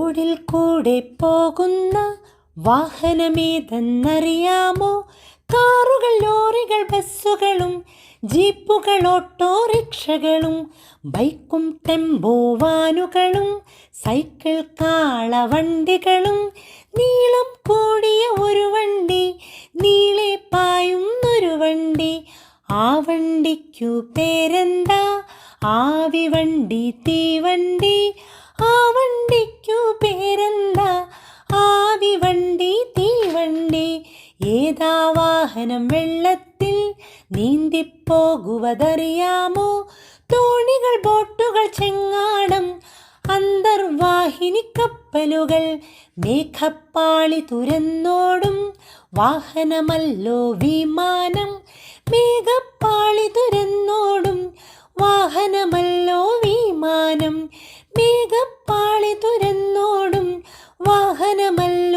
റോഡിൽ കൂടെ പോകുന്ന വാഹനമേതെന്നറിയാമോ? കാറുകൾ, ലോറികൾ, ബസ്സുകളും ജീപ്പുകൾ, ഓട്ടോറിക്ഷകളും ബൈക്കും ടെമ്പോ വാനുകളും സൈക്കിൾ, കാളവണ്ടികളും. നീളം കൂടിയ ഒരു വണ്ടി, നീളെ പായുന്നൊരു വണ്ടി. ആ വണ്ടിക്കു പേരെന്താ? ആവിവണ്ടി, തീവണ്ടി. ആ വണ്ടിക്കു പേരെന്താ? ആവിവണ്ടി, തീവണ്ടി. ഏതാ വാഹനം വെള്ളത്തിൽ നീന്തിപ്പോകുവതറിയാമോ? തോണികൾ, ബോട്ടുകൾ, ചെങ്ങാടം, അന്തർവാഹിനി കപ്പലുകൾ. മേഘപ്പാളി തുരന്നോടും വാഹനമല്ലോ വിമാനം. മേഘപ്പാളി തുരന്നോടും വാഹനമല്ലോ വിമാനം. മേഘപ്പാളി തുരന്നോടും വാഹനമല്ലോ